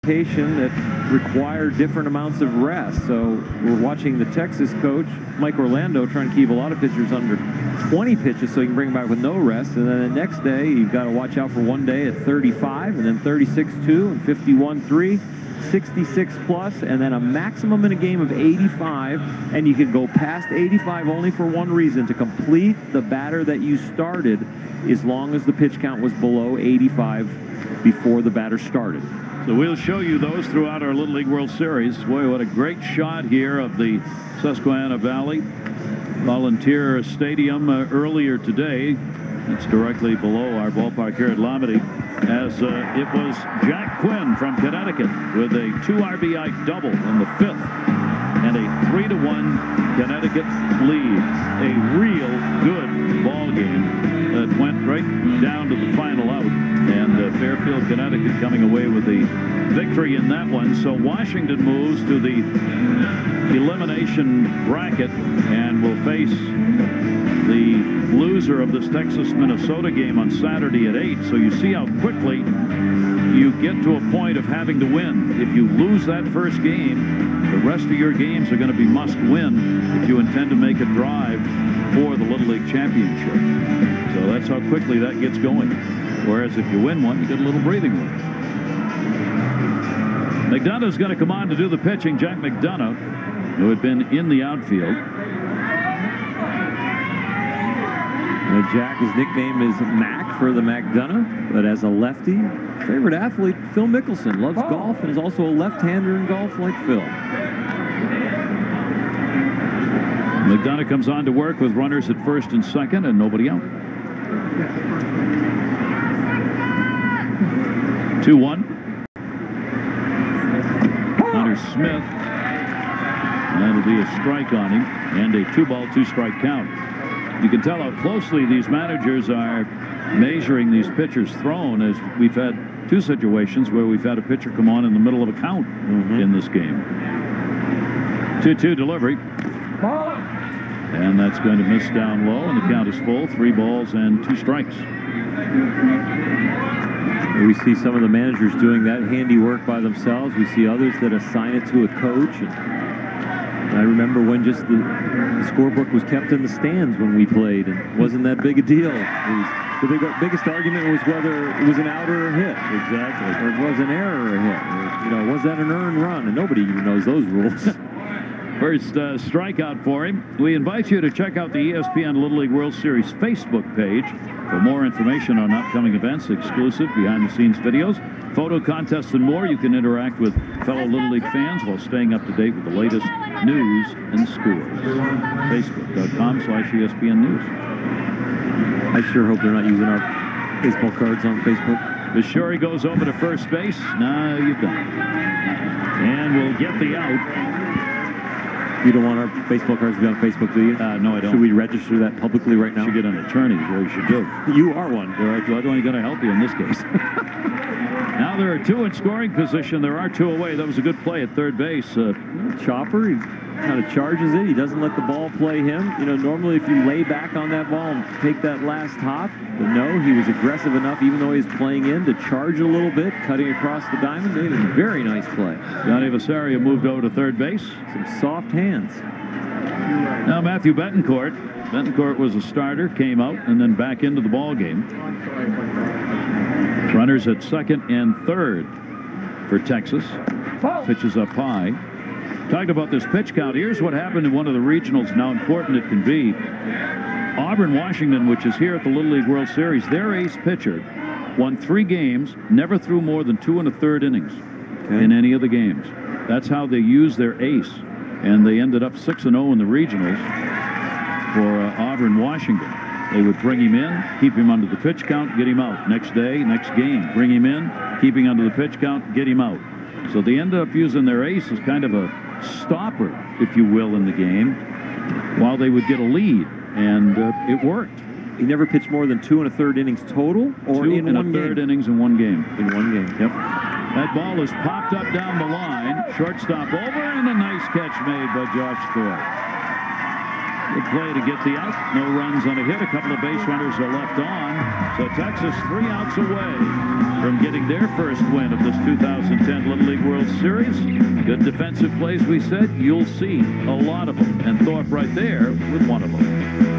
rotation that require different amounts of rest. So we're watching the Texas coach, Mike Orlando, trying to keep a lot of pitchers under 20 pitches so he can bring them back with no rest. And then the next day, you've got to watch out for one day at 35, and then 36-2, and 51-3, 66+, and then a maximum in a game of 85. And you can go past 85 only for one reason: to complete the batter that you started, as long as the pitch count was below 85 before the batter started. So we'll show you those throughout our Little League World Series. Boy, what a great shot here of the Susquehanna Valley Volunteer Stadium earlier today. It's directly below our ballpark here at Lamade, as it was Jack Quinn from Connecticut with a 2 RBI double in the 5th and a 3-1 Connecticut lead. A real good ball game that went right down to the final out, and Fairfield, Connecticut coming away with the victory in that one. So Washington moves to the elimination bracket and will face the loser of this Texas-Minnesota game on Saturday at 8. So you see how quickly you get to a point of having to win. If you lose that first game, the rest of your games are going to be must-win if you intend to make a drive for the Little League Championship. So that's how quickly that gets going. Whereas if you win one, you get a little breathing room. McDonough's going to come on to do the pitching. Jack McDonough, who had been in the outfield. Jack, his nickname is Mac for the McDonough, but as a lefty, favorite athlete, Phil Mickelson, loves golf and is also a left-hander in golf like Phil. McDonough comes on to work with runners at first and second and nobody out. 2-1. Hunter Smith. That'll be a strike on him, and a 2-ball, 2-strike count. You can tell how closely these managers are measuring these pitchers thrown, as we've had 2 situations where we've had a pitcher come on in the middle of a count in this game. 2-2 delivery. And that's going to miss down low, and the count is full. 3 balls and 2 strikes. We see some of the managers doing that handiwork by themselves. We see others that assign it to a coach. And I remember when just the scorebook was kept in the stands when we played, and it wasn't that big a deal. The biggest argument was whether it was an out or a hit. Exactly. Or it was an error or a hit. Or, was that an earned run? And nobody even knows those rules. First strikeout for him. We invite you to check out the ESPN Little League World Series Facebook page for more information on upcoming events, exclusive behind-the-scenes videos, photo contests, and more. You can interact with fellow Little League fans while staying up to date with the latest news and scores. Facebook.com/ESPN News. I sure hope they're not using our baseball cards on Facebook. Bishori goes over to first base. No, you don't. And we'll get the out. You don't want our baseball cards to be on Facebook, do you? No, I don't. Should we register that publicly right now? You should get an attorney, or you should do. You are one. I'm only going to help you in this case. Now there are 2 in scoring position. There are 2 away. That was a good play at third base. Chopper, he kind of charges it. He doesn't let the ball play him. Normally if you lay back on that ball and take that last hop, but no, he was aggressive enough, even though he's playing in, to charge a little bit, cutting across the diamond. Made a very nice play. Johnny Vasaria moved over to third base. Some soft hands. Now Matthew Betancourt. Betancourt was a starter, came out, and then back into the ball game. Runners at second and third for Texas. Pitches up high. Talked about this pitch count. Here's what happened in one of the regionals and how important it can be. Auburn Washington, which is here at the Little League World Series, their ace pitcher won 3 games, never threw more than 2 1/3 innings in any of the games. That's how they use their ace. And they ended up 6-0 in the regionals for Auburn Washington. They would bring him in, keep him under the pitch count, get him out. Next day, next game, bring him in, keep him under the pitch count, get him out. So they ended up using their ace as kind of a stopper, if you will, in the game, while they would get a lead. And it worked. He never pitched more than 2 1/3 innings total, or 2 in one 1/3 game? innings in one game. In one game. Yep. That ball is popped up down the line. Shortstop over, and a nice catch made by Josh Thorpe. Good play to get the out. No runs on a hit. A couple of base runners are left on. So Texas 3 outs away from getting their first win of this 2010 Little League World Series. Good defensive plays, we said. You'll see a lot of them. And Thorpe right there with one of them.